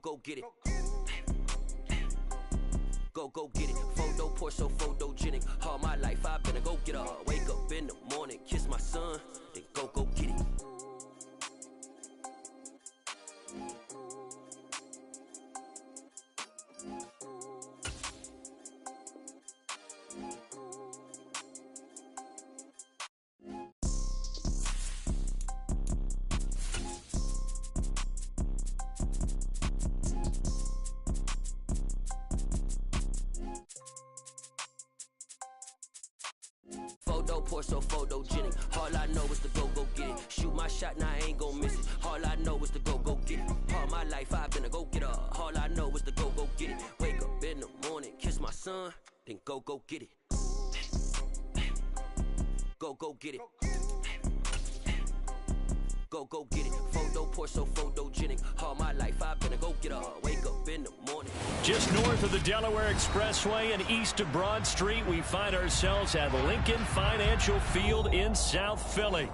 go get it. Go get it. Photo poor, so photogenic. All my life I've been a go getter. Wake up in the morning, kiss my son, then go get it. Photo poor, so photogenic. All I know is to go get it. Shoot my shot, now I ain't gon' miss it. All I know is to go get it. All my life I've been a go getter. All I know is to go get it. Wake up in the morning, kiss my son, then go get it. Go get it. Go get it. Photo poor, so photogenic. All my life I've been a go getter. Wake up in the morning. Just north of the Delaware Expressway and east of Broad Street, we find ourselves at Lincoln Financial Field in South Philly.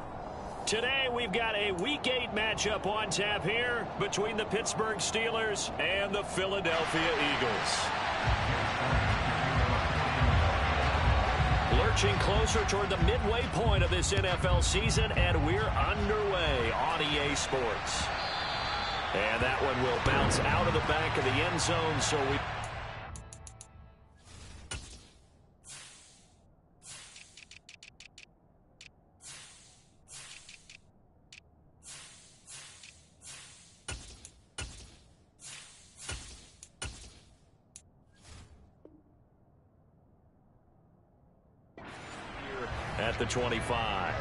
Today we've got a Week 8 matchup on tap here between the Pittsburgh Steelers and the Philadelphia Eagles. Lurching closer toward the midway point of this NFL season, and we're underway on EA Sports. And that one will bounce out of the back of the end zone, so we... at the 25.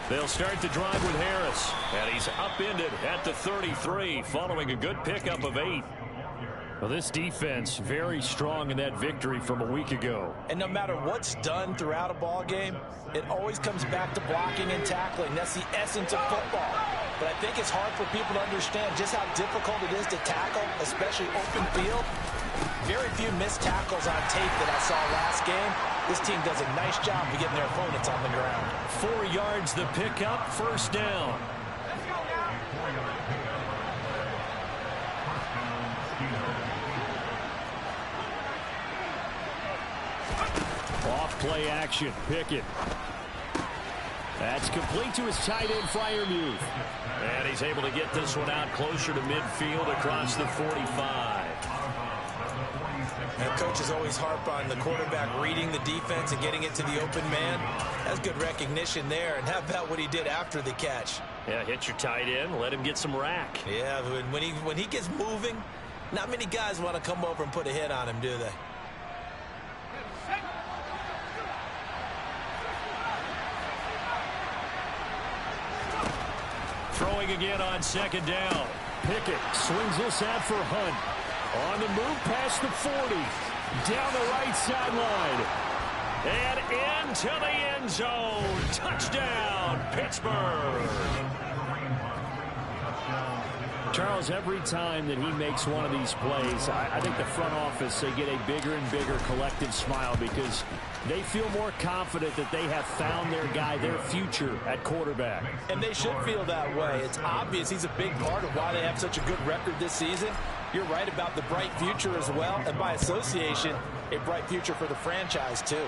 They'll start the drive with Harris, and he's upended at the 33 following a good pickup of 8. Well, this defense very strong in that victory from a week ago. And no matter what's done throughout a ball game, it always comes back to blocking and tackling. That's the essence of football. But I think it's hard for people to understand just how difficult it is to tackle, especially open field. Very few missed tackles on tape that I saw last game. This team does a nice job of getting their opponents on the ground. 4 yards the pickup, first down. Off play action, Kickin. That's complete to his tight end, Freiermuth. And he's able to get this one out closer to midfield across the 45. And coaches always harp on the quarterback reading the defense and getting it to the open man. That's good recognition there. And how about what he did after the catch? Yeah, hit your tight end, let him get some rack. Yeah, when he gets moving, not many guys want to come over and put a hit on him, do they? Throwing again on second down. Pickett swings this out for Hunt. On the move past the 40. Down the right sideline. And into the end zone. Touchdown, Pittsburgh. Charles, every time that he makes one of these plays, I think the front office, they get a bigger and bigger collective smile because they feel more confident that they have found their guy, their future at quarterback. And they should feel that way. It's obvious he's a big part of why they have such a good record this season. You're right about the bright future as well, and by association, a bright future for the franchise too.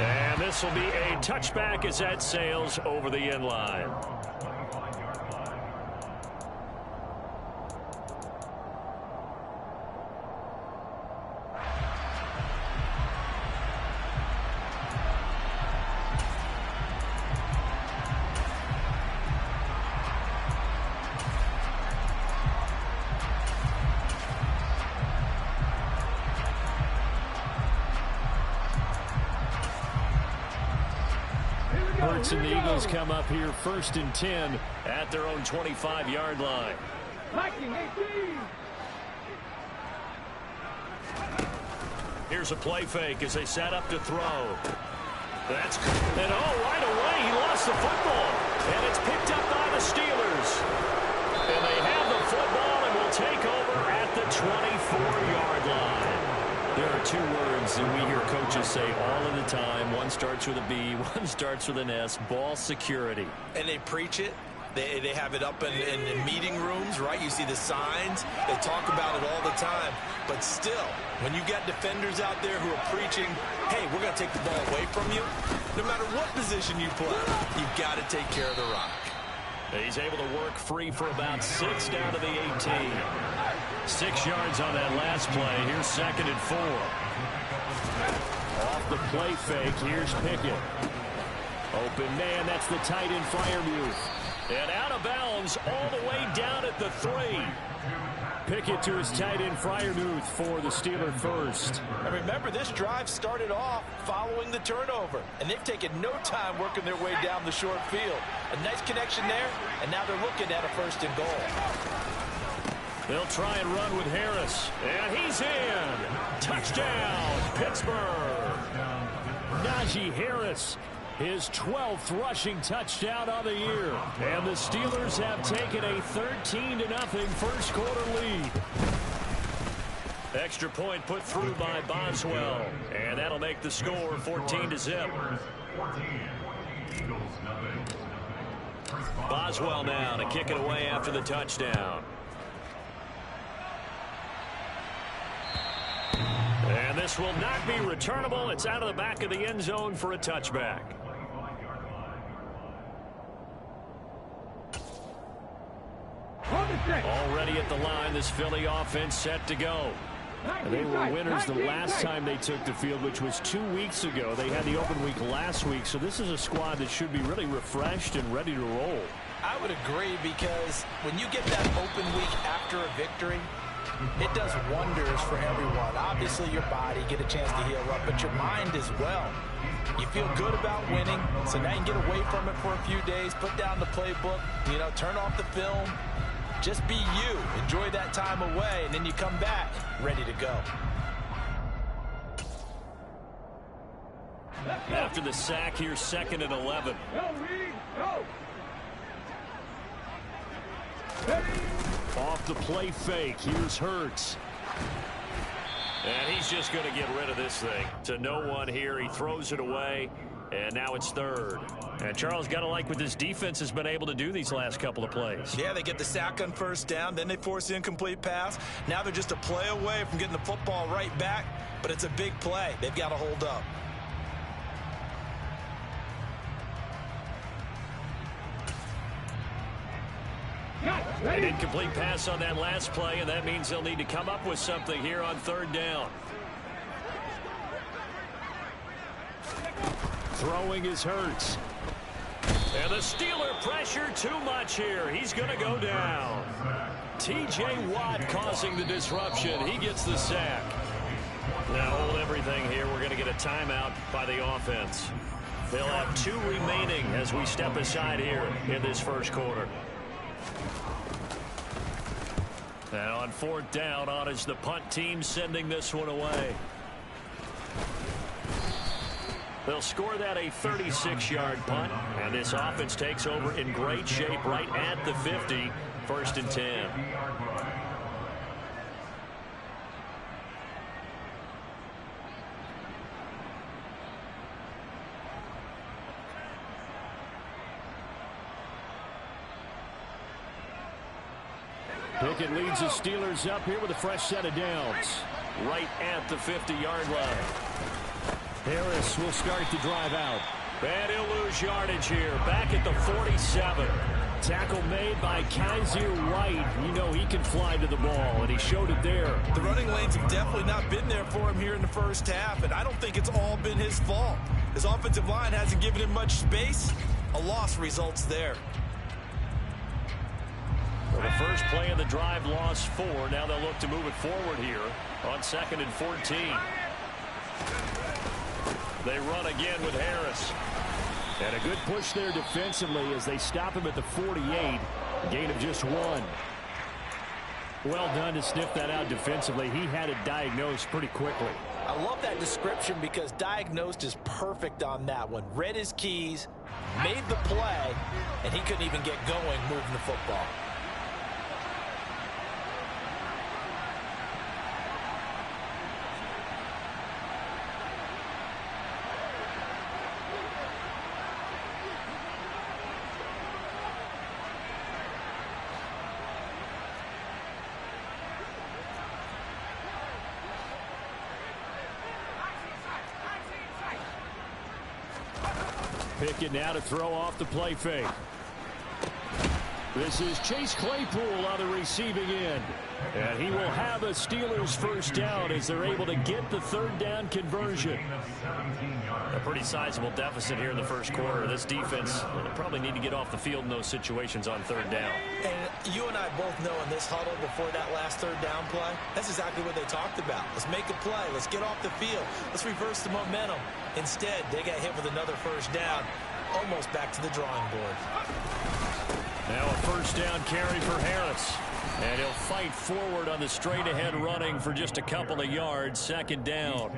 And this will be a touchback as that sails over the end line. Hurts and the Eagles come up here 1st and 10 at their own 25-yard line. Here's a play fake as they set up to throw. Right away he lost the football, and it's picked up by the Steelers. And they have the football and will take over at the 24-yard line. There are two words that we hear coaches say all of the time. One starts with a B, one starts with an S, ball security. And they preach it. They have it up in meeting rooms, right? You see the signs. They talk about it all the time. But still, when you got defenders out there who are preaching, hey, we're going to take the ball away from you, no matter what position you play, you've got to take care of the rock. He's able to work free for about 6 down to the 18. 6 yards on that last play. Here's 2nd and 4. Off the play fake, here's Pickett. Open man, that's the tight end Freiermuth. And out of bounds all the way down at the 3. Pickett to his tight end Freiermuth for the Steeler first. And remember, this drive started off following the turnover. And they've taken no time working their way down the short field. A nice connection there, and now they're looking at a 1st and goal. They'll try and run with Harris. And he's in. Touchdown, Pittsburgh. Najee Harris. His 12th rushing touchdown of the year. And the Steelers have taken a 13-0 first quarter lead. Extra point put through by Boswell. And that'll make the score 14-0. Boswell now to kick it away after the touchdown. And this will not be returnable. It's out of the back of the end zone for a touchback. Already at the line, this Philly offense set to go. And they were winners the last time they took the field, which was 2 weeks ago. They had the open week last week, so this is a squad that should be really refreshed and ready to roll. I would agree, because when you get that open week after a victory, it does wonders for everyone. Obviously, your body, get a chance to heal up, but your mind as well. You feel good about winning, so now you can get away from it for a few days, put down the playbook, turn off the film. Just be you. Enjoy that time away, and then you come back ready to go. After the sack, here's 2nd and 11. Off the play fake, here's Hurts. And he's just going to get rid of this thing. To no one here, he throws it away, and now it's 3rd. And Charles, got to like what this defense has been able to do these last couple of plays. Yeah, they get the sack on 1st down, then they force the incomplete pass. Now they're just a play away from getting the football right back, but it's a big play. They've got to hold up. An incomplete pass on that last play, and that means they'll need to come up with something here on 3rd down. Throwing is Hurts. And the Steeler pressure too much here. He's going to go down. T.J. Watt causing the disruption. He gets the sack. Now hold everything here. We're going to get a timeout by the offense. They'll have 2 remaining as we step aside here in this first quarter. Now on 4th down, on is the punt team sending this one away. They'll score that a 36-yard punt, and this offense takes over in great shape right at the 50, 1st and 10. Pickett leads the Steelers up here with a fresh set of downs right at the 50-yard line. Harris will start the drive out. And he'll lose yardage here. Back at the 47. Tackle made by Kaiser White. You know he can fly to the ball, and he showed it there. The running lanes have definitely not been there for him here in the first half, and I don't think it's all been his fault. His offensive line hasn't given him much space. A loss results there. Well, the first play of the drive lost 4. Now they'll look to move it forward here on 2nd and 14. They run again with Harris. And a good push there defensively as they stop him at the 48. Gain of just 1. Well done to sniff that out defensively. He had it diagnosed pretty quickly. I love that description because diagnosed is perfect on that one. Read his keys, made the play, and he couldn't even get going moving the football. Kickin now to throw off the play fake. This is Chase Claypool on the receiving end. And he will have a Steelers first down as they're able to get the third down conversion. A pretty sizable deficit here in the first quarter. This defense will probably need to get off the field in those situations on third down. And you and I both know in this huddle before that last third down play, that's exactly what they talked about. Let's make a play. Let's get off the field. Let's reverse the momentum. Instead, they got hit with another first down, almost back to the drawing board. Now a first down carry for Harris. And he'll fight forward on the straight-ahead running for just a couple of yards. Second down.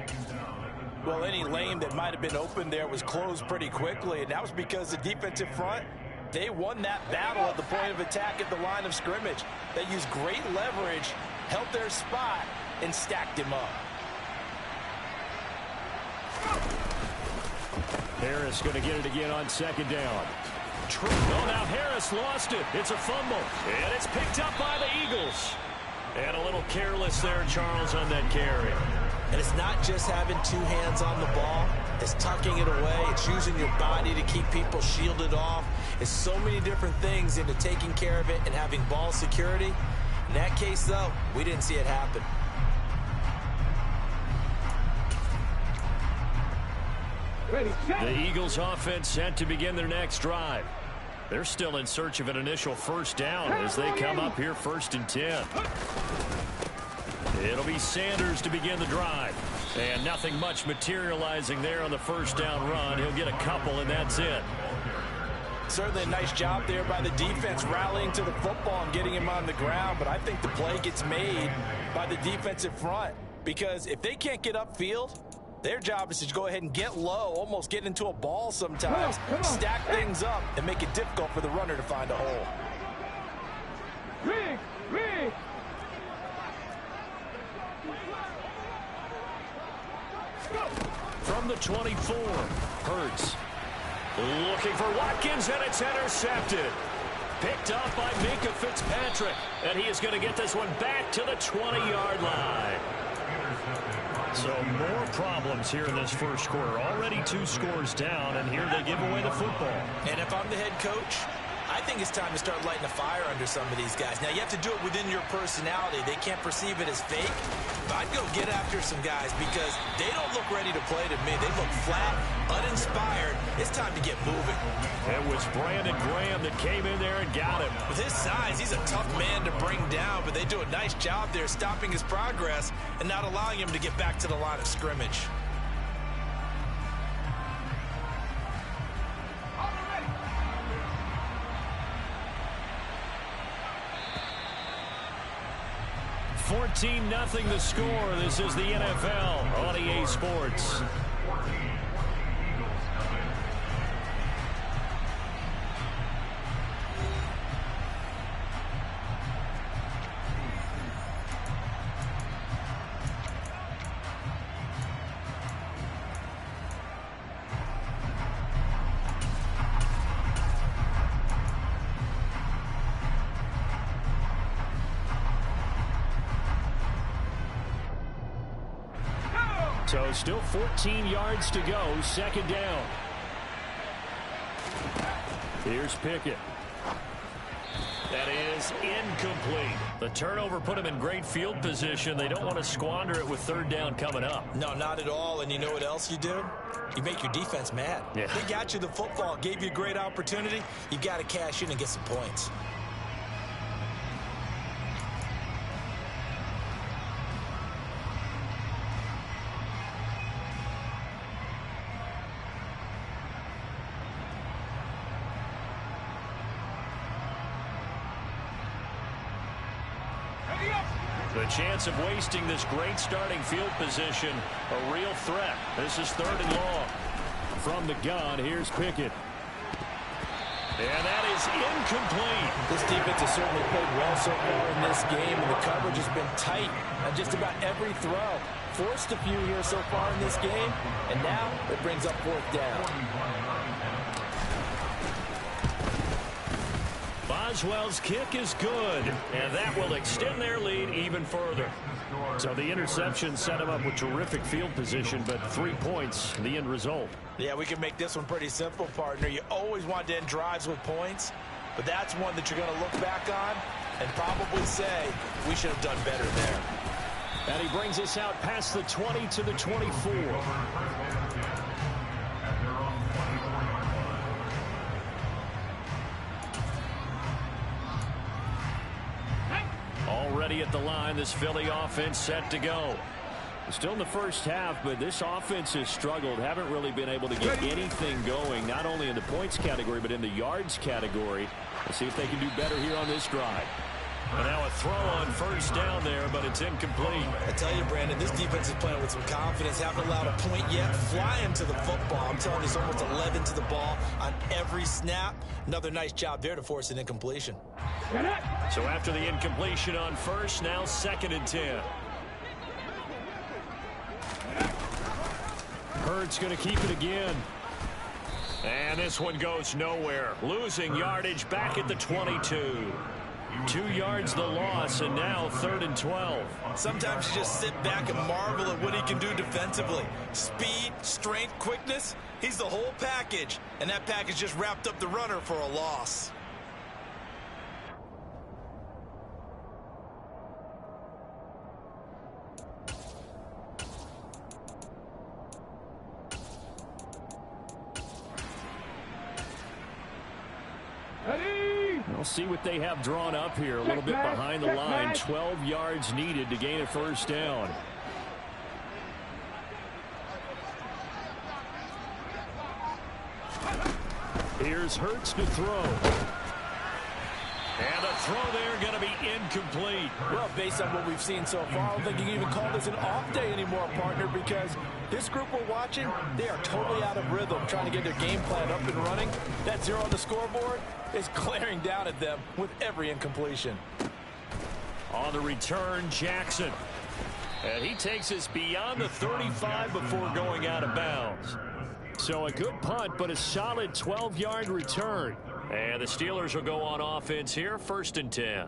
Well, any lane that might have been open there was closed pretty quickly, and that was because the defensive front, they won that battle at the point of attack at the line of scrimmage. They used great leverage, held their spot, and stacked him up. Harris going to get it again on second down. Oh, now Harris lost it. It's a fumble. And it's picked up by the Eagles. And a little careless there, Charles, on that carry. And it's not just having two hands on the ball. It's tucking it away. It's using your body to keep people shielded off. It's so many different things into taking care of it and having ball security. In that case, though, we didn't see it happen. The Eagles offense set to begin their next drive. They're still in search of an initial first down as they come up here 1st and 10. It'll be Sanders to begin the drive. And nothing much materializing there on the first down run. He'll get a couple, and that's it. Certainly a nice job there by the defense rallying to the football and getting him on the ground. But I think the play gets made by the defensive front. Because if they can't get upfield, their job is to go ahead and get low, almost get into a ball sometimes, stack things up, and make it difficult for the runner to find a hole. From the 24, Hurts. Looking for Watkins, and it's intercepted. Picked up by Minka Fitzpatrick, and he is going to get this one back to the 20-yard line. So more problems here in this first quarter. Already 2 scores down, and here they give away the football. And if I'm the head coach, I think it's time to start lighting a fire under some of these guys. Now, you have to do it within your personality. They can't perceive it as fake. But I'd go get after some guys because they don't look ready to play to me. They look flat, uninspired. It's time to get moving. It was Brandon Graham that came in there and got him. With his size, he's a tough man to bring down, but they do a nice job there stopping his progress and not allowing him to get back to the line of scrimmage. $14-0 the score. This is the NFL on EA Sports. So still 14 yards to go, second down. Here's Pickett. That is incomplete. The turnover put him in great field position. They don't want to squander it with third down coming up. No, not at all. And you know what else you do? You make your defense mad. Yeah. They got you the football, gave you a great opportunity. You got to cash in and get some points. The chance of wasting this great starting field position, a real threat. This is 3rd and long. From the gun, here's Pickett. And that is incomplete. This defense has certainly played well so far in this game, and the coverage has been tight on just about every throw. Forced a few here so far in this game, and now it brings up 4th down. Boswell's kick is good, and that will extend their lead even further. So the interception set him up with terrific field position, but 3 points, the end result. Yeah, we can make this one pretty simple, partner. You always want to end drives with points, but that's one that you're going to look back on and probably say, we should have done better there. And he brings us out past the 20 to the 24. Already at the line, this Philly offense set to go. Still in the first half, but this offense has struggled. Haven't really been able to get anything going, not only in the points category, but in the yards category. Let's see if they can do better here on this drive. And now a throw on 1st down there, but it's incomplete. I tell you, Brandon, this defense is playing with some confidence. Haven't allowed a point yet. Flying to the football. I'm telling you, it's almost 11 to the ball on every snap. Another nice job there to force an incompletion. So after the incompletion on 1st, now 2nd and 10. Hurts going to keep it again. And this one goes nowhere. Losing yardage back at the 22. 2 yards the loss, and now 3rd and 12. Sometimes you just sit back and marvel at what he can do defensively. Speed, strength, quickness. He's the whole package. And that package just wrapped up the runner for a loss. We'll see what they have drawn up here. A little bit behind the line. 12 yards needed to gain a 1st down. Here's Hurts to throw. And the throw there going to be incomplete. Well, based on what we've seen so far, I don't think you can even call this an off day anymore, partner, because this group we're watching, they are totally out of rhythm, trying to get their game plan up and running. That 0 on the scoreboard is glaring down at them with every incompletion. On the return, Jackson. And he takes us beyond the 35 before going out of bounds. So a good punt, but a solid 12-yard return. And the Steelers will go on offense here, 1st and 10.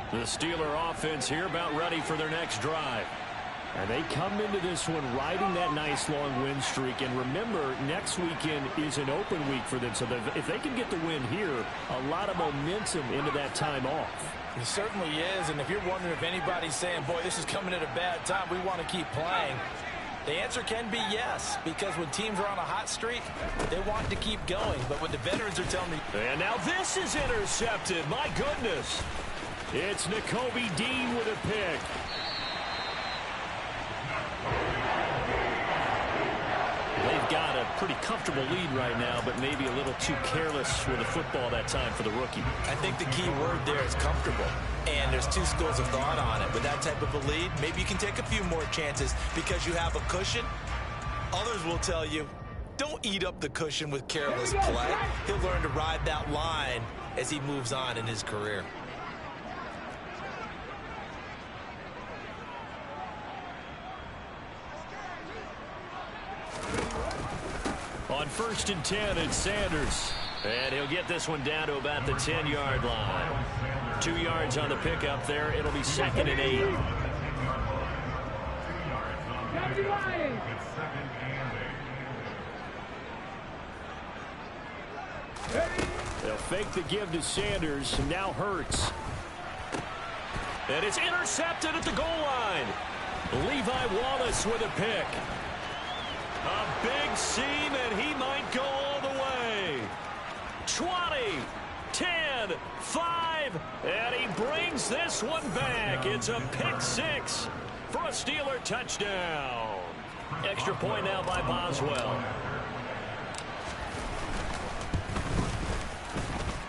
The Steeler offense here about ready for their next drive. And they come into this one riding that nice long win streak. And remember, next weekend is an open week for them. So if they can get the win here, a lot of momentum into that time off. It certainly is. And if you're wondering if anybody's saying, boy, this is coming at a bad time, we want to keep playing, the answer can be yes. Because when teams are on a hot streak, they want to keep going. But when the veterans are telling me... And now this is intercepted. My goodness. It's Nakobe Dean with a pick. They've got a pretty comfortable lead right now, but maybe a little too careless with the football that time for the rookie. I think the key word there is comfortable. And there's 2 schools of thought on it. With that type of a lead, maybe you can take a few more chances because you have a cushion. Others will tell you, don't eat up the cushion with careless play. He'll learn to ride that line as he moves on in his career. On 1st and 10, it's Sanders. And he'll get this one down to about the 10-yard line. 2 yards on the pickup there. It'll be 2nd and 8. They'll fake the give to Sanders. Now Hurts. And it's intercepted at the goal line. Levi Wallace with a pick. A big seam, and he might go all the way. 20, 10, 5, and he brings this one back. It's a pick 6 for a Steeler touchdown. Extra point now by Boswell.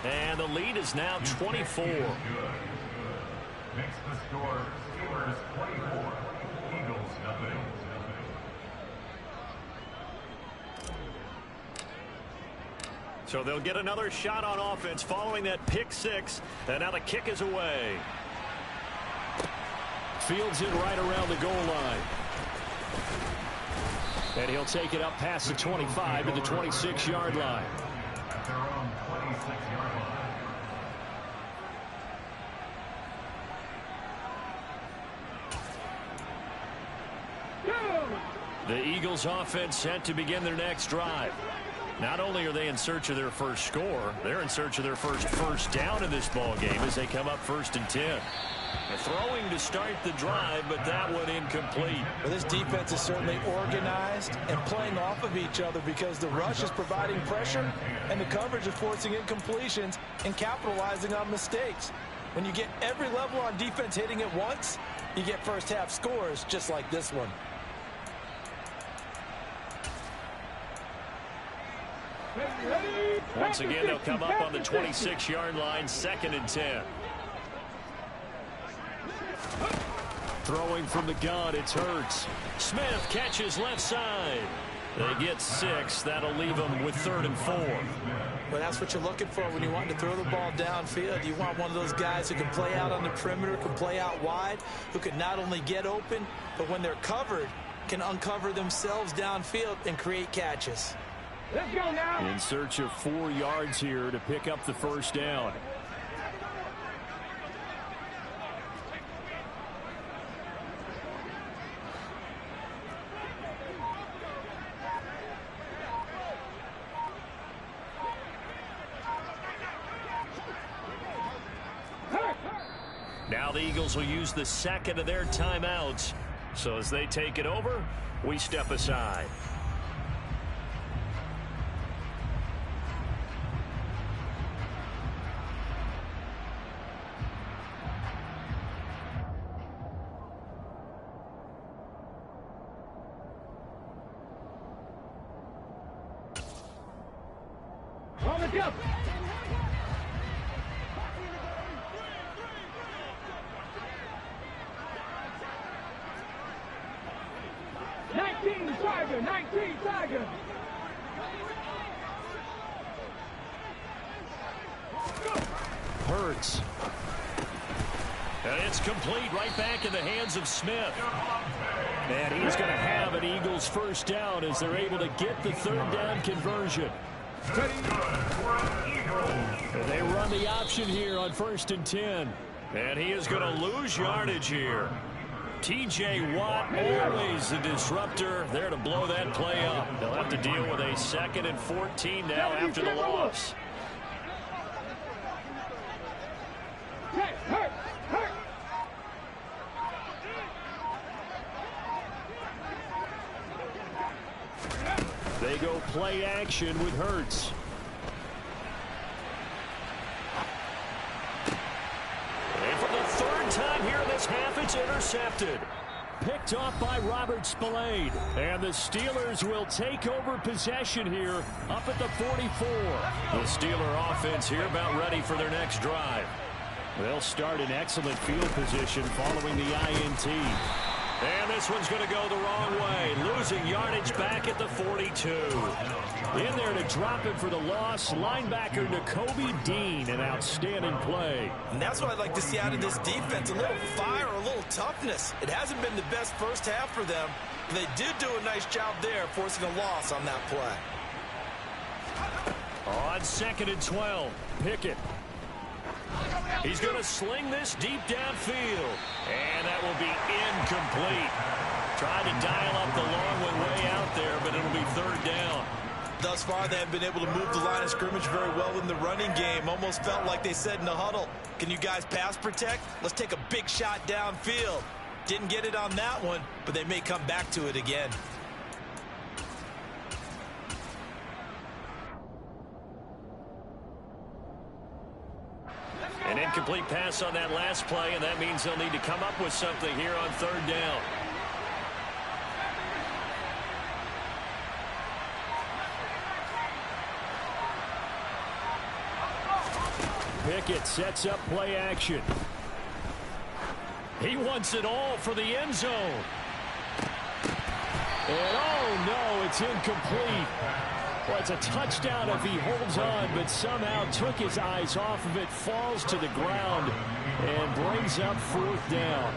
And the lead is now 24. Makes the score Steelers 24, Eagles nothing. So they'll get another shot on offense following that pick six. And now the kick is away. Fields it right around the goal line. And he'll take it up past the 25 to the 26-yard line. At their own 26-yard line. The Eagles offense set to begin their next drive. Not only are they in search of their first score, they're in search of their first down in this ball game as they come up 1st and 10. They're throwing to start the drive, but that one incomplete. Well, this defense is certainly organized and playing off of each other because the rush is providing pressure and the coverage is forcing incompletions and capitalizing on mistakes. When you get every level on defense hitting at once, you get first half scores just like this one. Once again, they'll come up on the 26-yard line, 2nd and 10. Throwing from the gun, it's Hurts. Smith catches left side. They get 6. That'll leave them with 3rd and 4. Well, that's what you're looking for when you want to throw the ball downfield. You want one of those guys who can play out on the perimeter, can play out wide, who can not only get open, but when they're covered, can uncover themselves downfield and create catches. Let's go now. In search of 4 yards here to pick up the first down. Now the Eagles will use the second of their timeouts. So as they take it over, we step aside. Go. Tiger. Hurts. And it's complete right back in the hands of Smith. And he's going to have an Eagles first down as they're able to get the 3rd down conversion. And they run the option here on 1st and 10. And he is going to lose yardage here. T.J. Watt, always a disruptor, there to blow that play up. They'll have to deal with a 2nd and 14 now after the loss. They go play action with Hurts. And for the 3rd time here in this half, it's intercepted. Picked off by Robert Spillane. And the Steelers will take over possession here up at the 44. The Steeler offense here about ready for their next drive. They'll start in excellent field position following the INT. And this one's going to go the wrong way. Losing yardage back at the 42. In there to drop it for the loss, linebacker Nakobe Dean, an outstanding play. And that's what I'd like to see out of this defense, a little fire, a little toughness. It hasn't been the best first half for them, but they did do a nice job there forcing a loss on that play. On 2nd and 12, Pickett. He's going to sling this deep downfield. And that will be incomplete. Tried to dial up the long one way out there, but it'll be 3rd down. Thus far, they have been able to move the line of scrimmage very well in the running game. Almost felt like they said in the huddle, can you guys pass protect? Let's take a big shot downfield. Didn't get it on that one, but they may come back to it again. An incomplete pass on that last play, and that means they'll need to come up with something here on 3rd down. Pickett sets up play action. He wants it all for the end zone. And oh no, it's incomplete. Well, it's a touchdown if he holds on, but somehow took his eyes off of it, falls to the ground, and brings up 4th down.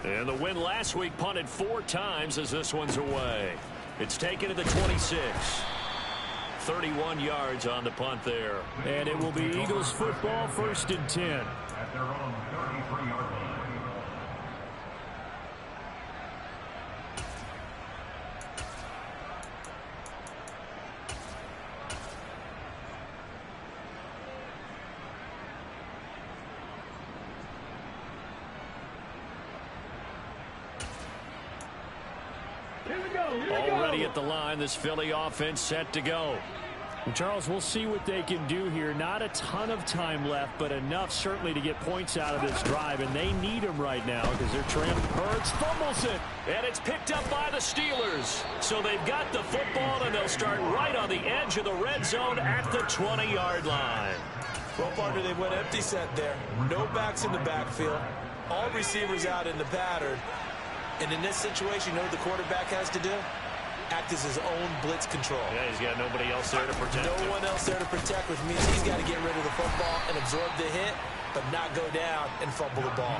And the win last week punted 4 times as this one's away. It's taken at the 26. 31 yards on the punt there. And it will be Eagles football, 1st and 10. At their own 33-yard line. Already at the line, this Philly offense set to go. And Charles, we'll see what they can do here. Not a ton of time left, but enough certainly to get points out of this drive, and they need them right now because they're trampling. Hurts fumbles it, and it's picked up by the Steelers. So they've got the football, and they'll start right on the edge of the red zone at the 20-yard line. Well, partner, they went empty set there. No backs in the backfield. All receivers out in the pattern. And in this situation, you know what the quarterback has to do? Act as his own blitz control. Yeah, he's got nobody else there to protect him. No one else there to protect, which means he's got to get rid of the football and absorb the hit, but not go down and fumble the ball.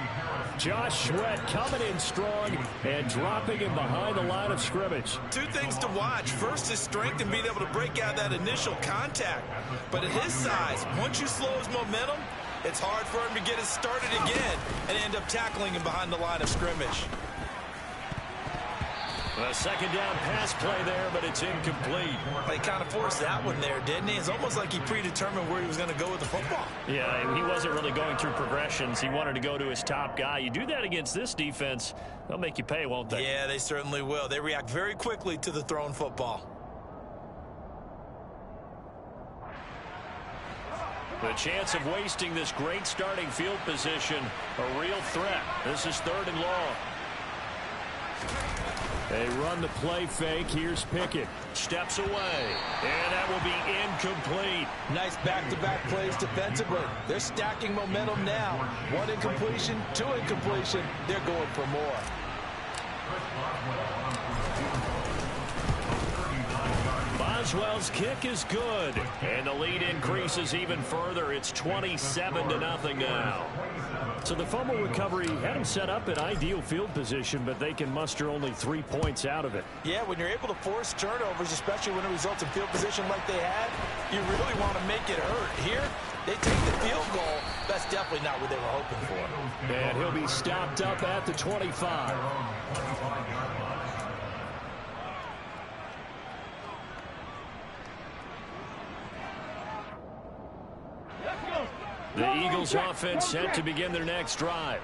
Josh Sweat coming in strong and dropping him behind the line of scrimmage. 2 things to watch. First, his strength and being able to break out that initial contact. But at his size, once you slow his momentum, it's hard for him to get it started again and end up tackling him behind the line of scrimmage. A 2nd down pass play there, but it's incomplete. They kind of forced that one there, didn't he? It's almost like he predetermined where he was going to go with the football. Yeah, he wasn't really going through progressions. He wanted to go to his top guy. You do that against this defense, they'll make you pay, won't they? Yeah, they certainly will. They react very quickly to the thrown football. The chance of wasting this great starting field position, a real threat. This is 3rd and long. They run the play fake. Here's Pickett. Steps away. And that will be incomplete. Nice back-to-back plays defensively. They're stacking momentum now. 1 incompletion, 2 incompletion. They're going for more. Boswell's kick is good. And the lead increases even further. It's 27-0 now. So the fumble recovery had them set up in ideal field position, but they can muster only 3 points out of it. Yeah, when you're able to force turnovers, especially when it results in field position like they had, you really want to make it hurt. Here, they take the field goal. That's definitely not what they were hoping for. And he'll be stopped up at the 25. The Eagles offense set to begin their next drive.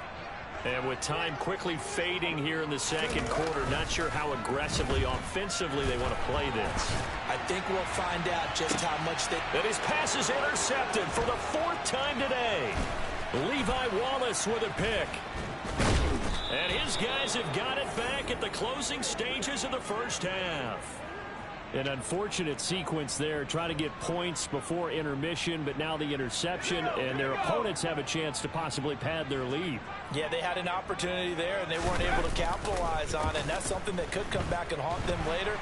And with time quickly fading here in the 2nd quarter, not sure how aggressively, offensively they want to play this. I think we'll find out just how much they... And his pass is intercepted for the 4th time today. Levi Wallace with a pick. And his guys have got it back at the closing stages of the 1st half. An unfortunate sequence there, trying to get points before intermission, but now the interception, and their opponents have a chance to possibly pad their lead. Yeah, they had an opportunity there, and they weren't able to capitalize on it, and that's something that could come back and haunt them later.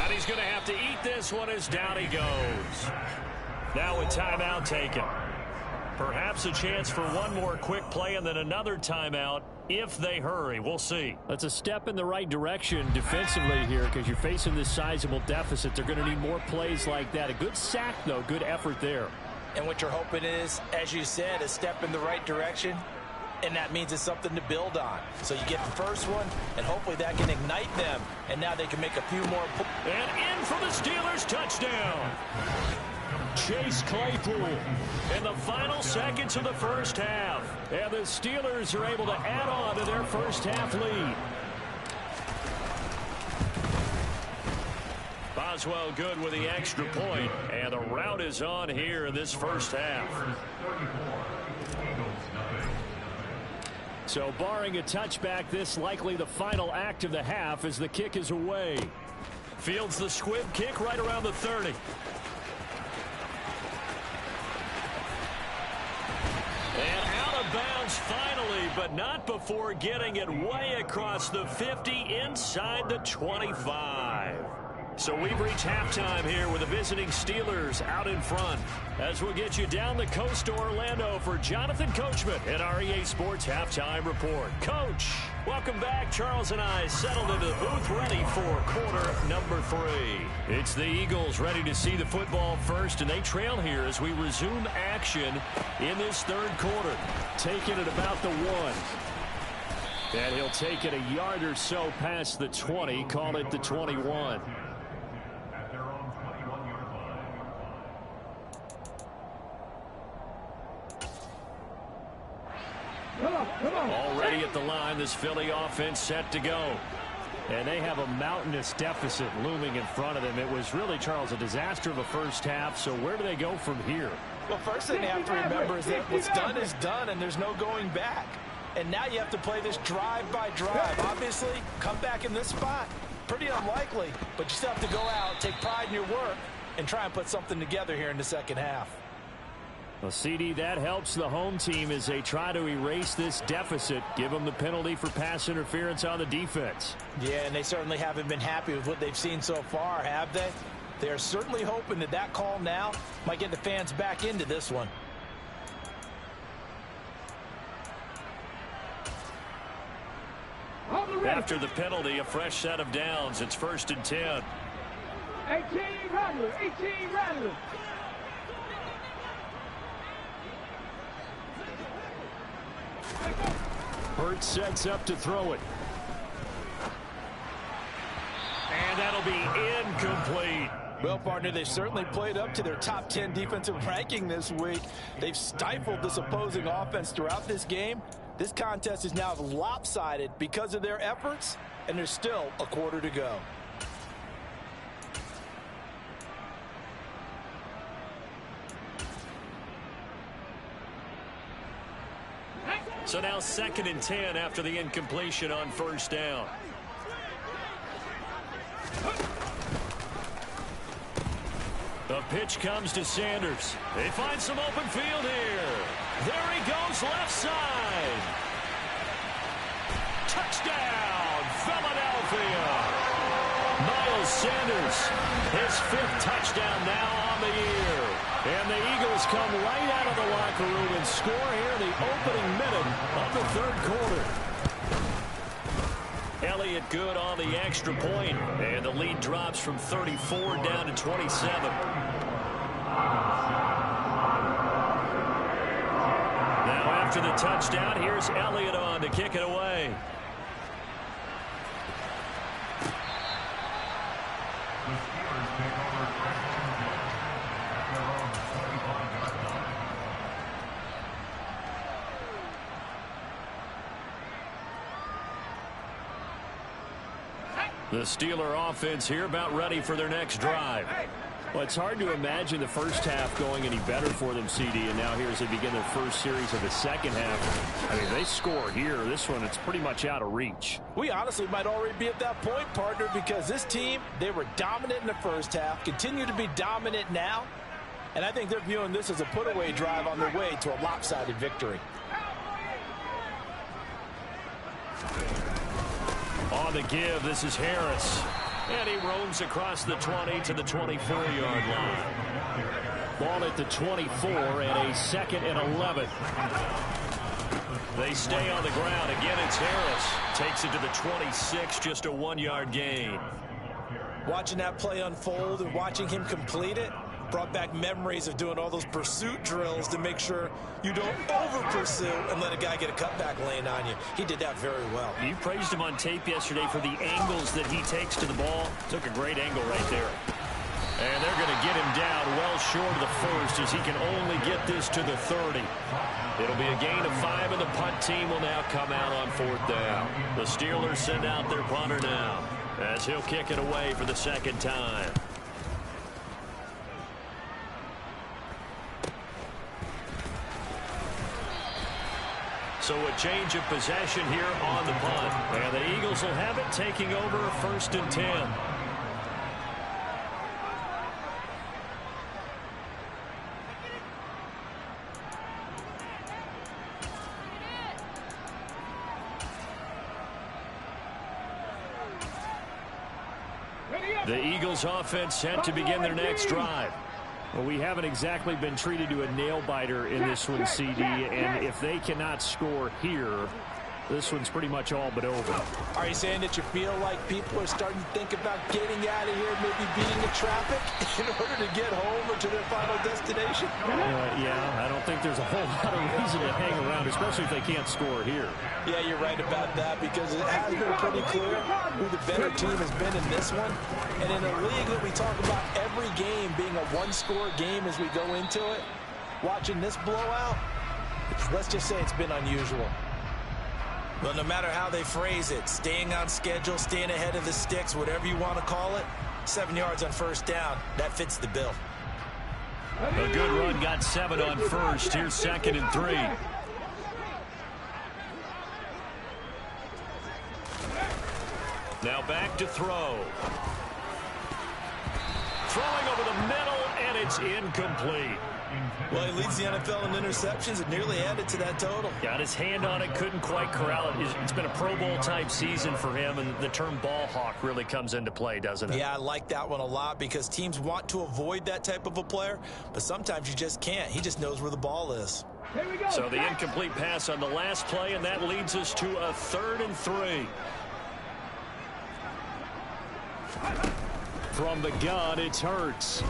And he's going to have to eat this one as down he goes. Now a timeout taken. Perhaps a chance for one more quick play and then another timeout if they hurry. We'll see. That's a step in the right direction defensively here because you're facing this sizable deficit. They're going to need more plays like that. A good sack, though. Good effort there. And what you're hoping is, as you said, a step in the right direction, and that means it's something to build on. So you get the first one, and hopefully that can ignite them, and now they can make a few more. And in for the Steelers touchdown. Chase Claypool in the final seconds of the 1st half. And the Steelers are able to add on to their 1st half lead. Boswell good with the extra point, and the rout is on here in this 1st half. So barring a touchback, this likely the final act of the half as the kick is away. Fields the squib kick right around the 30. And out of bounds finally, but not before getting it way across the 50 inside the 25. So we've reached halftime here with the visiting Steelers out in front. As we'll get you down the coast to Orlando for Jonathan Coachman at our EA Sports Halftime Report. Coach, welcome back. Charles and I settled into the booth ready for quarter number 3. It's the Eagles ready to see the football first, and they trail here as we resume action in this third quarter. Taking it about the 1. And he'll take it a yard or so past the 20, call it the 21. Already at the line, this Philly offense set to go. And they have a mountainous deficit looming in front of them. It was really, Charles, a disaster of a first half. So where do they go from here? Well, first thing they have to remember is that what's done is done, and there's no going back. And now you have to play this drive by drive. Obviously, come back in this spot. Pretty unlikely, but you still have to go out, take pride in your work, and try and put something together here in the second half. Well, CD, that helps the home team as they try to erase this deficit, give them the penalty for pass interference on the defense. Yeah, and they certainly haven't been happy with what they've seen so far, have they? They're certainly hoping that that call now might get the fans back into this one. After the penalty, a fresh set of downs. It's 1st and 10. 18 Rattler, 18 Rattler. Hurt sets up to throw it. And that'll be incomplete. Well, partner, they certainly played up to their top 10 defensive ranking this week. They've stifled this opposing offense throughout this game. This contest is now lopsided because of their efforts, and there's still a quarter to go. So now 2nd and 10 after the incompletion on 1st down. The pitch comes to Sanders. They find some open field here. There he goes, left side. Touchdown, Philadelphia. Miles Sanders, his 5th touchdown now on the year. And the Eagles come right out of the locker room and score here in the opening minute of the third quarter. Elliott good on the extra point, and the lead drops from 34 down to 27. Now after the touchdown, here's Elliott on to kick it away. The Steeler offense here about ready for their next drive. Well, it's hard to imagine the first half going any better for them, CD, and now here as they begin their first series of the second half. I mean, they score here. This one, it's pretty much out of reach. We honestly might already be at that point, partner, because this team, they were dominant in the first half, continue to be dominant now, and I think they're viewing this as a put-away drive on their way to a lopsided victory. On the give, this is Harris. And he roams across the 20 to the 24-yard line. Ball at the 24 and a 2nd and 11. They stay on the ground. Again, it's Harris. Takes it to the 26, just a 1-yard gain. Watching that play unfold and watching him complete it brought back memories of doing all those pursuit drills to make sure you don't over-pursue and let a guy get a cutback lane on you. He did that very well. You praised him on tape yesterday for the angles that he takes to the ball. Took a great angle right there. And they're going to get him down well short of the first as he can only get this to the 30. It'll be a gain of 5, and the punt team will now come out on 4th down. The Steelers send out their punter now as he'll kick it away for the 2nd time. So a change of possession here on the punt. And the Eagles will have it, taking over 1st and 10. The Eagles offense set to begin their next drive. Well, we haven't exactly been treated to a nail-biter in this one, CD, and if they cannot score here, this one's pretty much all but over. Are you saying that you feel like people are starting to think about getting out of here, maybe beating the traffic in order to get home or to their final destination? Yeah, I don't think there's a whole lot of reason to hang around, especially if they can't score here. Yeah, you're right about that because it has been pretty clear who the better team has been in this one. And in a league that we talk about every game being a one-score game as we go into it, watching this blowout, let's just say it's been unusual. Well, no matter how they phrase it, staying on schedule, staying ahead of the sticks, whatever you want to call it, 7 yards on first down, that fits the bill. A good run got 7 on first. Here's 2nd and 3. Now back to throw. Throwing over the middle, and it's incomplete. Well, he leads the NFL in interceptions and nearly added to that total. Got his hand on it, couldn't quite corral it. It's been a Pro Bowl type season for him, and the term ball hawk really comes into play, doesn't it? Yeah, I like that one a lot because teams want to avoid that type of a player, but sometimes you just can't. He just knows where the ball is. Here we go. So the incomplete pass on the last play, and that leads us to a 3rd and 3. From the gun, it's Hurts.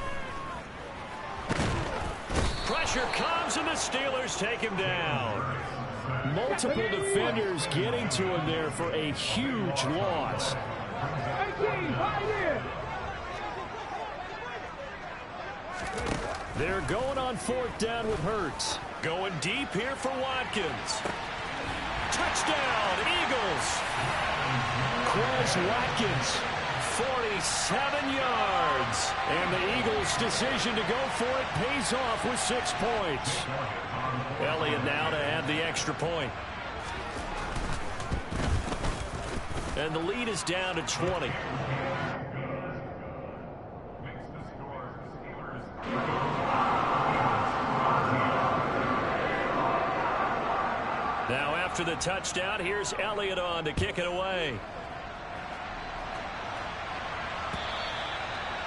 Pressure comes, and the Steelers take him down. Multiple defenders getting to him there for a huge loss. 18, right here. They're going on 4th down with Hurts. Going deep here for Watkins. Touchdown, Eagles. Quez Watkins, 47 yards. And the Eagles' decision to go for it pays off with 6 points. Elliott now to add the extra point. And the lead is down to 20. Now after the touchdown, here's Elliott on to kick it away.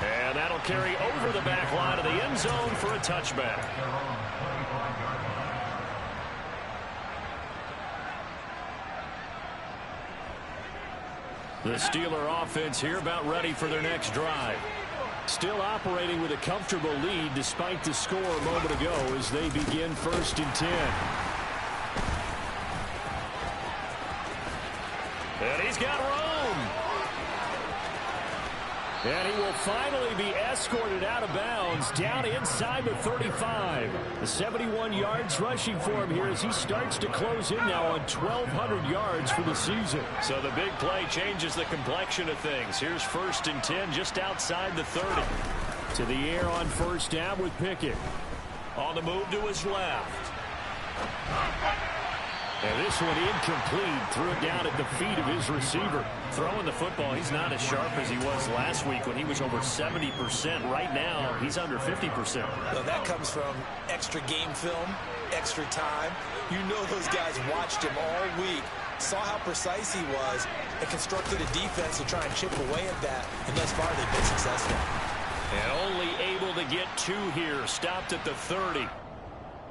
And that'll carry over the back line of the end zone for a touchback. The Steeler offense here about ready for their next drive. Still operating with a comfortable lead despite the score a moment ago as they begin 1st and 10. And he's got room. And he will finally be escorted out of bounds down inside the 35. The 71 yards rushing for him here as he starts to close in now on 1,200 yards for the season. So the big play changes the complexion of things. Here's 1st and 10 just outside the 30. To the air on 1st down with Pickett. On the move to his left. And this one incomplete. Threw it down at the feet of his receiver. Throwing the football, he's not as sharp as he was last week when he was over 70%. Right now, he's under 50%. Well, that comes from extra game film, extra time. You know those guys watched him all week, saw how precise he was, and constructed a defense to try and chip away at that. And thus far, they've been successful. And only able to get 2 here. Stopped at the 30.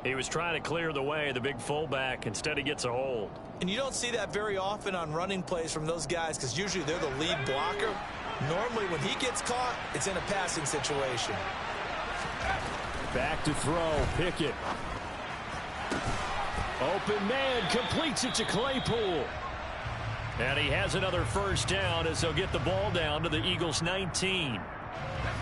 He was trying to clear the way, the big fullback. Instead, he gets a hold. And you don't see that very often on running plays from those guys because usually they're the lead blocker. Normally, when he gets caught, it's in a passing situation. Back to throw, Pickett. Open man, completes it to Claypool. And he has another 1st down as they'll get the ball down to the Eagles' 19.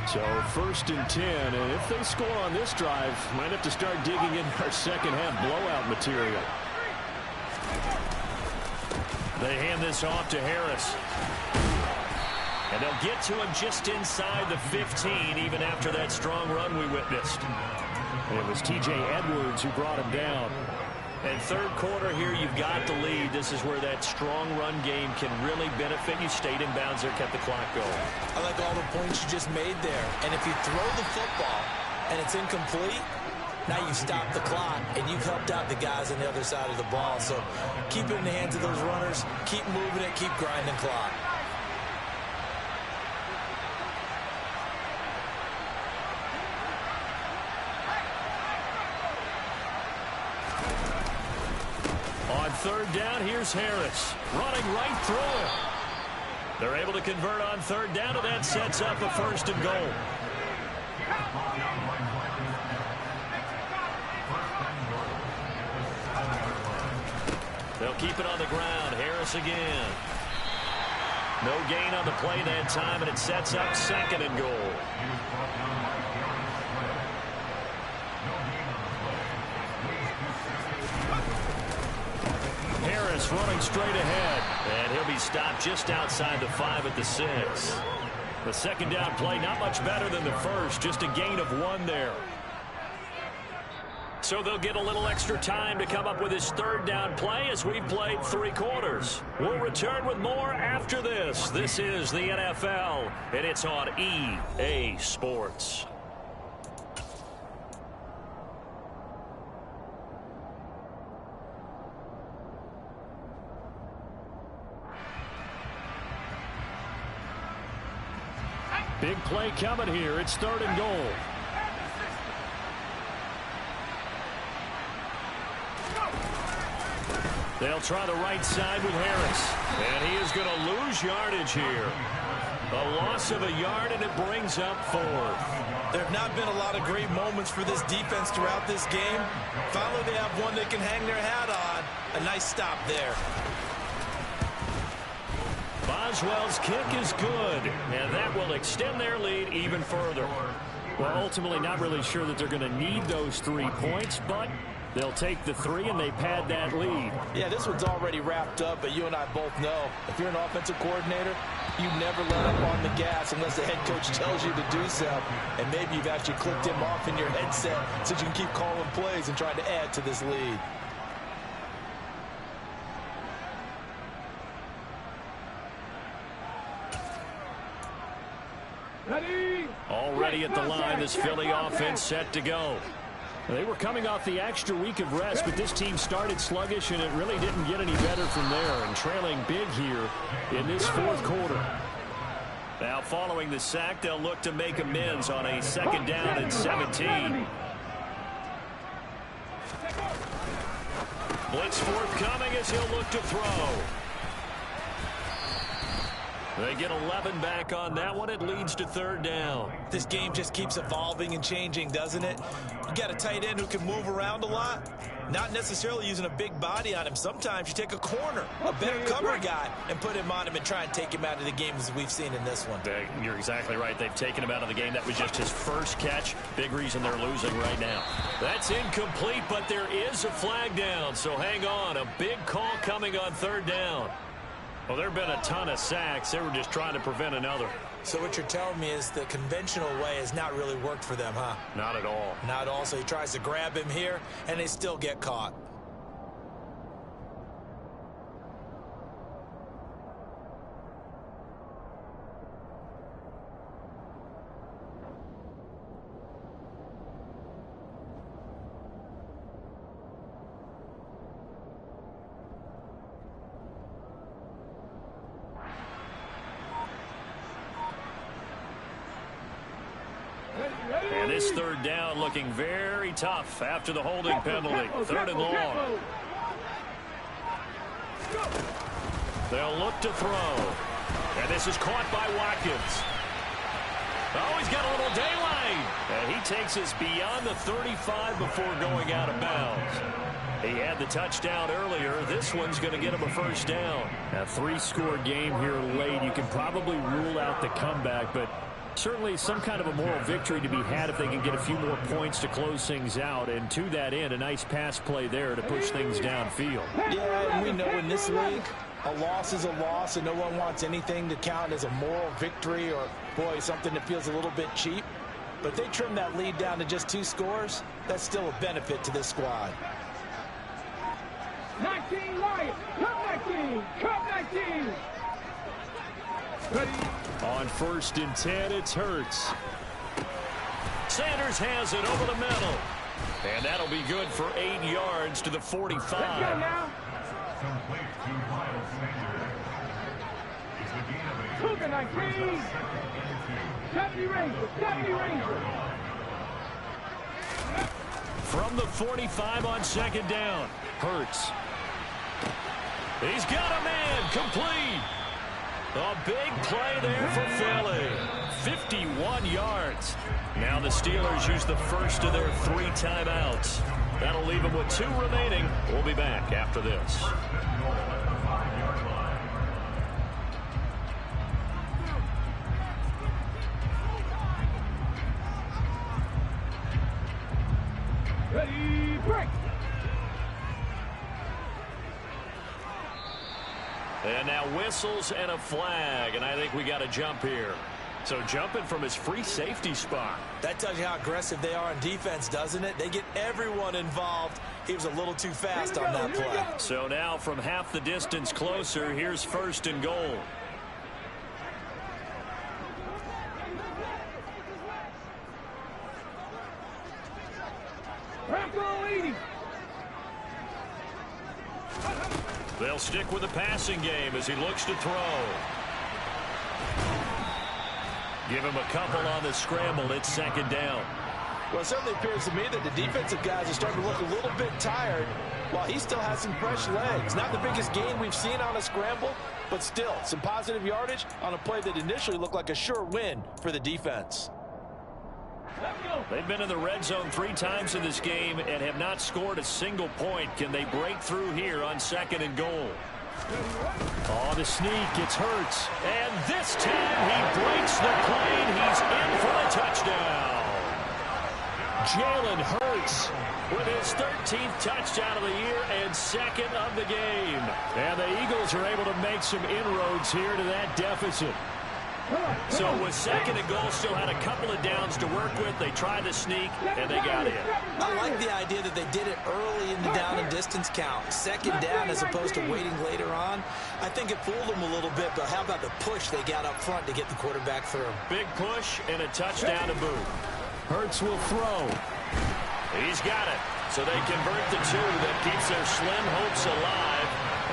So 1st and 10, and if they score on this drive, might have to start digging in our second half blowout material. They hand this off to Harris. And they'll get to him just inside the 15, even after that strong run we witnessed. And it was T.J. Edwards who brought him down. And 3rd quarter here, you've got the lead. This is where that strong run game can really benefit you. Stayed in bounds there, kept the clock going. I like all the points you just made there. And if you throw the football and it's incomplete, now you stop the clock and you've helped out the guys on the other side of the ball. So keep it in the hands of those runners. Keep moving it. Keep grinding clock. third down. Here's Harris running right through it. They're able to convert on third down, and that sets up a 1st and goal. They'll keep it on the ground. Harris again. No gain on the play that time, and it sets up 2nd and goal. Harris running straight ahead, and he'll be stopped just outside the 5 at the 6. The 2nd down play not much better than the first, just a gain of 1 there. So they'll get a little extra time to come up with his 3rd down play as we've played 3 quarters. We'll return with more after this. This is the NFL, and it's on EA Sports. Big play coming here. It's 3rd and goal. They'll try the right side with Harris. And he is going to lose yardage here. A loss of a yard, and it brings up 4th. There have not been a lot of great moments for this defense throughout this game. Finally, they have one they can hang their hat on. A nice stop there. Boswell's kick is good, and that will extend their lead even further. Well, ultimately not really sure that they're going to need those 3 points, but they'll take the 3 and they pad that lead. Yeah, this one's already wrapped up, but you and I both know if you're an offensive coordinator, you never let up on the gas unless the head coach tells you to do so. And maybe you've actually clicked him off in your headset so you can keep calling plays and trying to add to this lead. Already at the line, this Philly offense set to go. They were coming off the extra week of rest, but this team started sluggish, and it really didn't get any better from there, and trailing big here in this 4th quarter. Now, following the sack, they'll look to make amends on a 2nd down and 17. Blitz forthcoming as he'll look to throw. They get 11 back on that one. It leads to 3rd down. This game just keeps evolving and changing, doesn't it? You got a tight end who can move around a lot. Not necessarily using a big body on him. Sometimes you take a corner, a better cover guy, and put him on him and try and take him out of the game as we've seen in this one. You're exactly right. They've taken him out of the game. That was just his first catch. Big reason they're losing right now. That's incomplete, but there is a flag down, so hang on. A big call coming on 3rd down. Well, there have been a ton of sacks. They were just trying to prevent another. So what you're telling me is the conventional way has not really worked for them, huh? Not at all. Not at all. So he tries to grab him here, and they still get caught. And this 3rd down looking very tough after the holding penalty. 3rd and long. They'll look to throw. And this is caught by Watkins. Oh, he's got a little daylight. And he takes us beyond the 35 before going out of bounds. He had the touchdown earlier. This one's going to get him a 1st down. A 3-score game here late. You can probably rule out the comeback, but certainly some kind of a moral victory to be had if they can get a few more points to close things out. And to that end, a nice pass play there to push things downfield. Yeah, and we know in this league, a loss is a loss, and no one wants anything to count as a moral victory or, boy, something that feels a little bit cheap. But if they trim that lead down to just 2 scores, that's still a benefit to this squad. 19 Lions, come 19. Ready? On 1st and 10, it's Hurts. Sanders has it over the middle. And that'll be good for 8 yards to the 45. Let's go now. Cougar 19. 70 Rangers, 70 Rangers. From the 45 on 2nd down. Hurts. He's got a man complete. A big play there for Philly. 51 yards. Now the Steelers use the first of their 3 timeouts. That'll leave them with 2 remaining. We'll be back after this. Ready, break. And now whistles and a flag, and I think we got a jump here. So jumping from his free safety spot. That tells you how aggressive they are on defense, doesn't it? They get everyone involved. He was a little too fast on that play. So now from half the distance closer, here's 1st and goal. They'll stick with the passing game as he looks to throw. Give him a couple on the scramble. It's 2nd down. Well, it certainly appears to me that the defensive guys are starting to look a little bit tired while he still has some fresh legs. Not the biggest gain we've seen on a scramble, but still some positive yardage on a play that initially looked like a sure win for the defense. They've been in the red zone 3 times in this game and have not scored a single point. Can they break through here on 2nd and goal? Oh, the sneak. It's Hurts. And this time he breaks the plane. He's in for the touchdown. Jalen Hurts with his 13th touchdown of the year and 2nd of the game. And the Eagles are able to make some inroads here to that deficit. So with 2nd and goal, still had a couple of downs to work with. They tried to sneak, and they got in. I like the idea that they did it early in the down and distance count. 2nd down as opposed to waiting later on. I think it fooled them a little bit, but how about the push they got up front to get the quarterback through? Big push and a touchdown to boot. Hurts will throw. He's got it. So they convert the 2 that keeps their slim hopes alive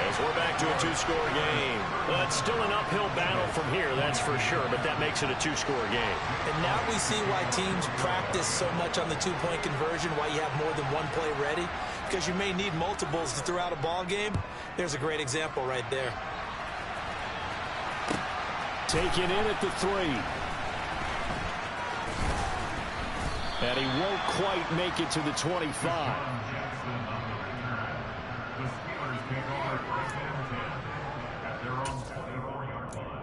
as we're back to a 2-score game. Well, it's still an uphill battle from here, that's for sure, but that makes it a 2-score game. And now we see why teams practice so much on the 2-point conversion, why you have more than one play ready, because you may need multiples to throw out a ball game. There's a great example right there. Taken in at the 3. And he won't quite make it to the 25. The Steelers take over 1st and 10 at their own 24-yard line.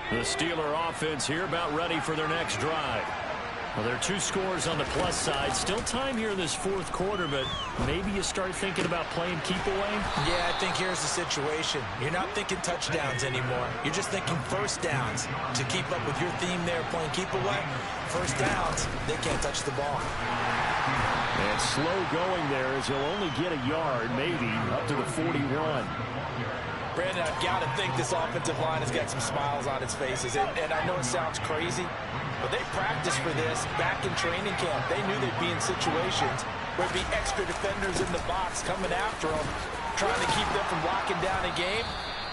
The Steeler offense here about ready for their next drive. Well, there are 2 scores on the plus side. Still time here in this 4th quarter, but maybe you start thinking about playing keep away? Yeah, I think here's the situation. You're not thinking touchdowns anymore. You're just thinking 1st downs. To keep up with your theme there, playing keep away, 1st downs, they can't touch the ball. And slow going there as he'll only get a yard, maybe, up to the 41. Brandon, I've got to think this offensive line has got some smiles on its faces. And I know it sounds crazy, but they practiced for this back in training camp. They knew they'd be in situations where there'd be extra defenders in the box coming after them, trying to keep them from locking down a game.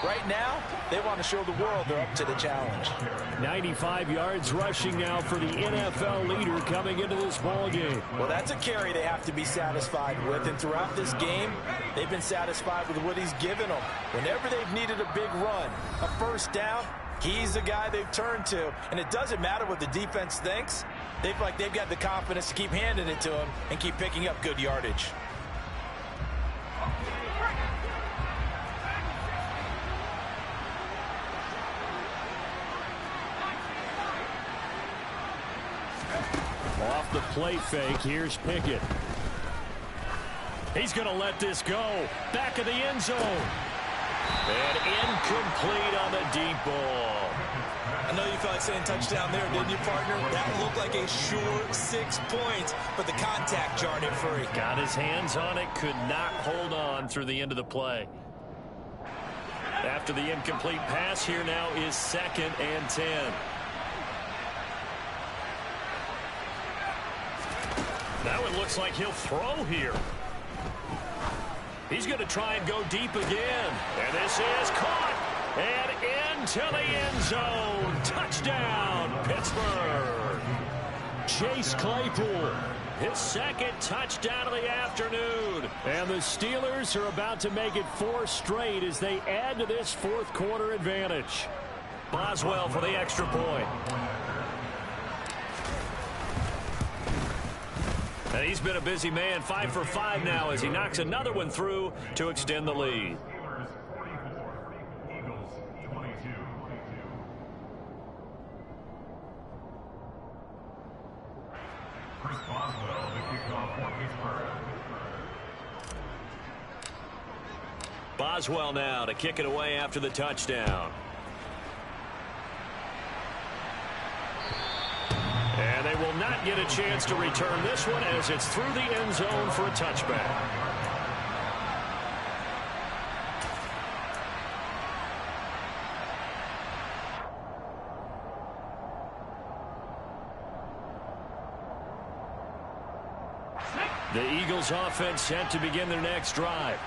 Right now, they want to show the world they're up to the challenge. 95 yards rushing now for the NFL leader coming into this ball game. Well, that's a carry they have to be satisfied with. And throughout this game, they've been satisfied with what he's given them. Whenever they've needed a big run, a 1st down, he's the guy they've turned to. And it doesn't matter what the defense thinks. They've got the confidence to keep handing it to him and keep picking up good yardage. Off the play fake, here's Pickett. He's going to let this go. Back of the end zone. And incomplete on the deep ball. I know you felt like saying touchdown there, didn't you, partner? That looked like a sure 6 points, but the contact jarred him free. Got his hands on it, could not hold on through the end of the play. After the incomplete pass, here now is 2nd and 10. Now it looks like he'll throw here. He's going to try and go deep again. And this is caught. And into the end zone. Touchdown, Pittsburgh. Chase Claypool. His second touchdown of the afternoon. And the Steelers are about to make it 4 straight as they add to this fourth quarter advantage. Boswell for the extra point. And he's been a busy man, 5 for 5 now as he knocks another one through to extend the lead. Boswell now to kick it away after the touchdown. And they will not get a chance to return this one as it's through the end zone for a touchback. The Eagles offense set to begin their next drive.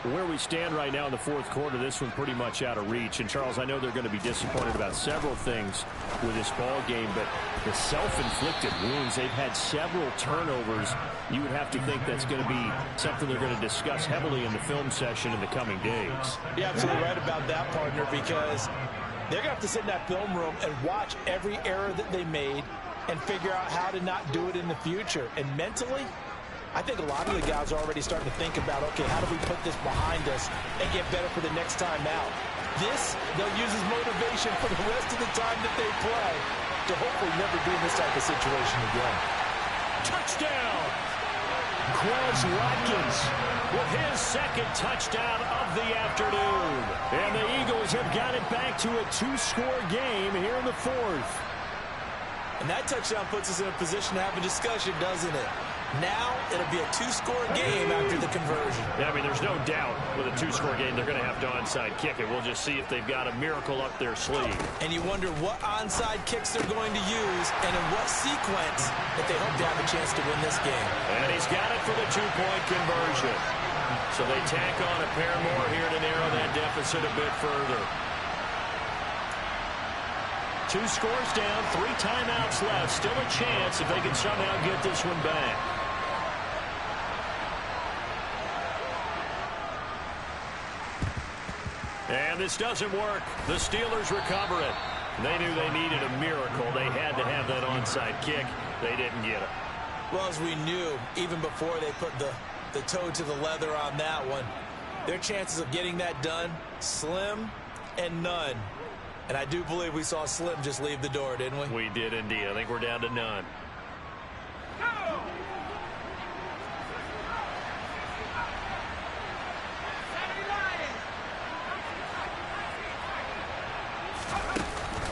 Where we stand right now in the fourth quarter, this one pretty much out of reach. And, Charles, I know they're going to be disappointed about several things with this ball game, but the self-inflicted wounds, they've had several turnovers. You would have to think that's going to be something they're going to discuss heavily in the film session in the coming days. You're absolutely right about that, partner, because they're going to have to sit in that film room and watch every error that they made and figure out how to not do it in the future. And mentally, I think a lot of the guys are already starting to think about, okay, how do we put this behind us and get better for the next time out? This, they'll use as motivation for the rest of the time that they play to hopefully never be in this type of situation again. Touchdown! Quez Watkins with his second touchdown of the afternoon. And the Eagles have got it back to a 2-score game here in the fourth. And that touchdown puts us in a position to have a discussion, doesn't it? Now it'll be a 2-score game after the conversion. Yeah, I mean, there's no doubt with a 2-score game they're going to have to onside kick it. We'll just see if they've got a miracle up their sleeve. And you wonder what onside kicks they're going to use and in what sequence that they hope to have a chance to win this game. And he's got it for the 2-point conversion. So they tack on a pair more here to narrow that deficit a bit further. 2 scores down, 3 timeouts left. Still a chance if they can somehow get this one back. And this doesn't work. The Steelers recover it. They knew they needed a miracle. They had to have that onside kick. They didn't get it. Well, as we knew, even before they put the toe to the leather on that one, their chances of getting that done, slim and none. And I do believe we saw Slim just leave the door, didn't we? We did indeed. I think we're down to none.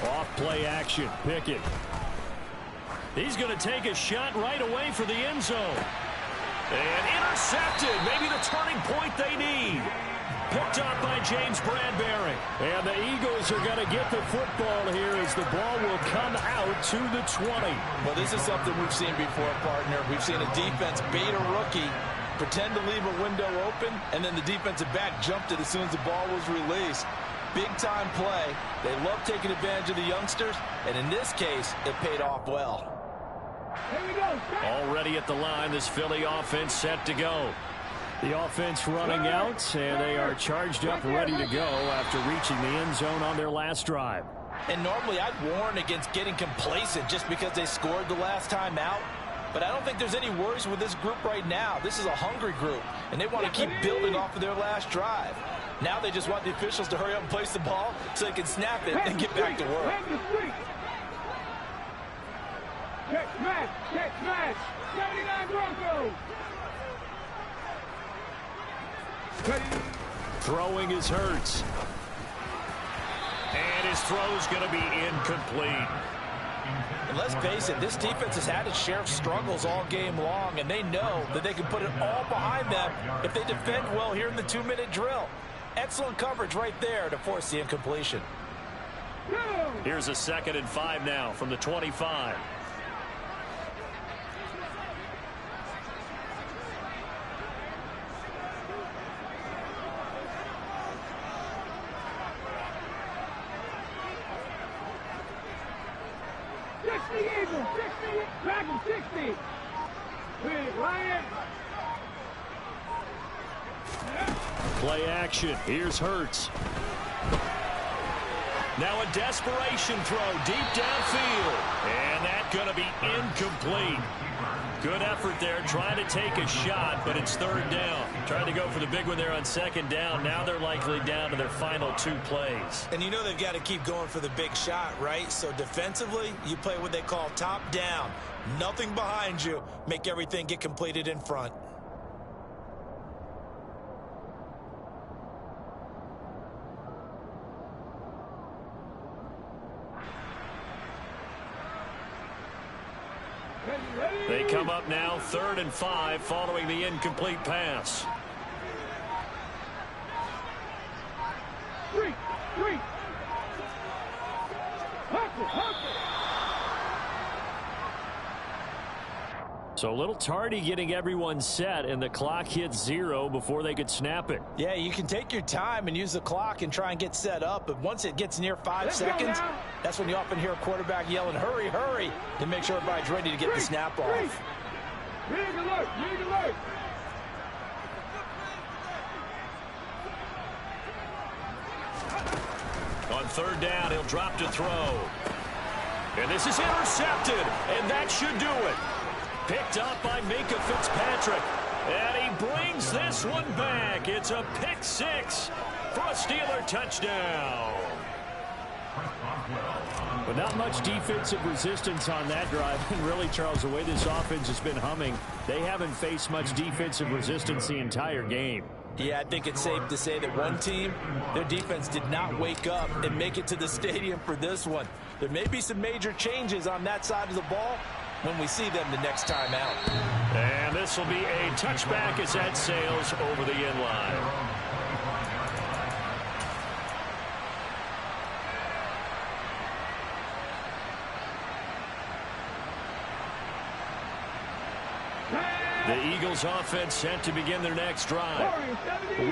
Off play action. Pickett. He's going to take a shot right away for the end zone. And intercepted. Maybe the turning point they need. Picked up by James Bradbury. And the Eagles are going to get the football here as the ball will come out to the 20. Well, this is something we've seen before, partner. We've seen a defense bait a rookie, pretend to leave a window open, and then the defensive back jumped it as soon as the ball was released. Big-time play. They love taking advantage of the youngsters, and in this case, it paid off well. Here we go. Already at the line, this Philly offense set to go. The offense running out, and they are charged up ready to go after reaching the end zone on their last drive. And normally I'd warn against getting complacent just because they scored the last time out. But I don't think there's any worries with this group right now. This is a hungry group, and they want to keep building off of their last drive. Now they just want the officials to hurry up and place the ball so they can snap it and get back to work. Check smash, 79 Broncos. Throwing is Hurts. And his throw's going to be incomplete. And let's face it, this defense has had its share of struggles all game long, and they know that they can put it all behind them if they defend well here in the 2-minute drill. Excellent coverage right there to force the incompletion. Here's a 2nd and 5 now from the 25. Eagle, 60, Takin, 60. Big Ryan. Play action. Here's Hurts. Now a desperation throw deep downfield. And that's going to be incomplete. Good effort there, trying to take a shot, but it's third down. Trying to go for the big one there on second down. Now they're likely down to their final 2 plays. And you know they've got to keep going for the big shot, right? So defensively, you play what they call top down. Nothing behind you. Make everything get completed in front. They come up now 3rd and 5 following the incomplete pass. 3. Hustle. So a little tardy getting everyone set, and the clock hits 0 before they could snap it. Yeah, you can take your time and use the clock and try and get set up, but once it gets near 5 seconds, that's when you often hear a quarterback yelling, hurry, hurry, to make sure everybody's ready to get the snap off. Rig alert. On 3rd down, he'll drop to throw. And this is intercepted, and that should do it. Picked up by Minka Fitzpatrick. And he brings this one back. It's a pick 6 for a Steeler touchdown. But not much defensive resistance on that drive. And really, Charles, the way this offense has been humming, they haven't faced much defensive resistance the entire game. Yeah, I think it's safe to say that one team, their defense did not wake up and make it to the stadium for this one. There may be some major changes on that side of the ball when we see them the next time out. And this will be a touchback as that sails over the end line. The Eagles offense set to begin their next drive.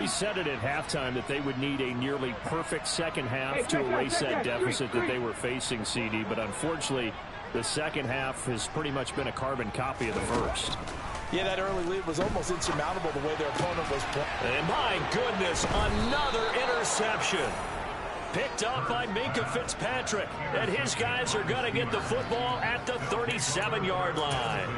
We said it at halftime that they would need a nearly perfect second half to erase that deficit that they were facing, CD, but unfortunately the second half has pretty much been a carbon copy of the first. Yeah, that early lead was almost insurmountable the way their opponent was playing. And my goodness, another interception. Picked up by Minka Fitzpatrick, and his guys are going to get the football at the 37-yard line.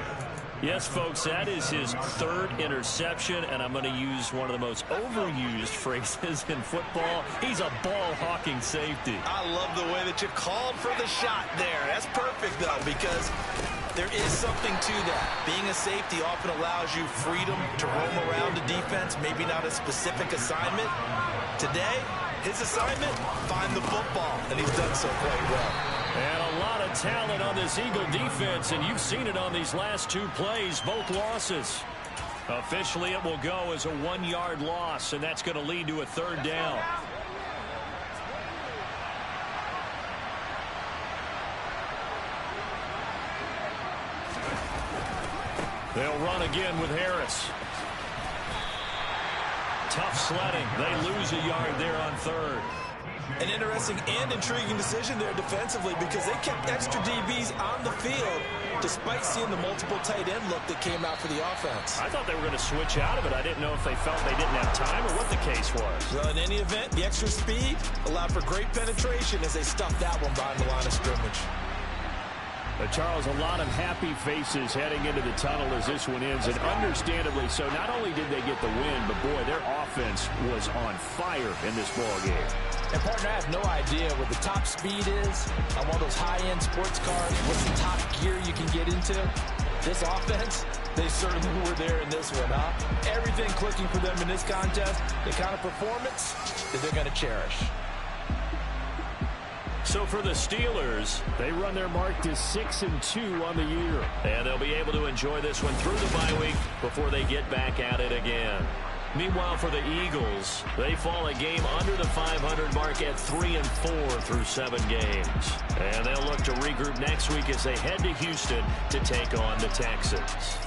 Yes, folks, that is his 3rd interception, and I'm going to use one of the most overused phrases in football. He's a ball-hawking safety. I love the way that you called for the shot there. That's perfect, though, because there is something to that. Being a safety often allows you freedom to roam around the defense, maybe not a specific assignment. Today, his assignment, find the football, and he's done so quite well. And a lot of talent on this Eagle defense, and you've seen it on these last 2 plays, both losses. Officially, it will go as a 1-yard loss, and that's going to lead to a 3rd down. They'll run again with Harris. Tough sledding. They lose a yard there on 3rd. An interesting and intriguing decision there defensively because they kept extra DBs on the field despite seeing the multiple tight end look that came out for the offense. I thought they were going to switch out of it. I didn't know if they felt they didn't have time or what the case was. Well, in any event, the extra speed allowed for great penetration as they stuffed that one behind the line of scrimmage. Charles, a lot of happy faces heading into the tunnel as this one ends, and understandably so. Not only did they get the win, but boy, their offense was on fire in this ball game. And partner, I have no idea what the top speed is on one of those high-end sports cars. What's the top gear you can get into? This offense, they certainly were there in this one, huh? Everything clicking for them in this contest, the kind of performance that they're going to cherish. So for the Steelers, they run their mark to 6-2 on the year. And they'll be able to enjoy this one through the bye week before they get back at it again. Meanwhile, for the Eagles, they fall a game under the 500 mark at 3-4 through 7 games. And they'll look to regroup next week as they head to Houston to take on the Texans.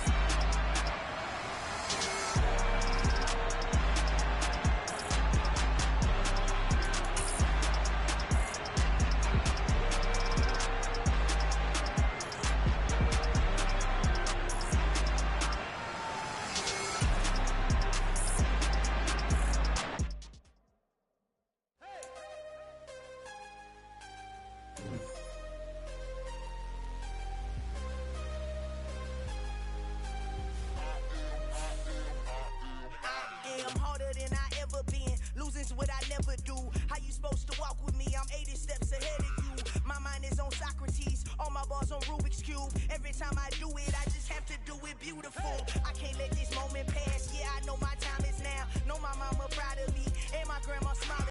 is what I never do. How you supposed to walk with me? I'm 80 steps ahead of you. My mind is on Socrates, all my bars on Rubik's Cube. Every time I do it, I just have to do it beautiful. I can't let this moment pass.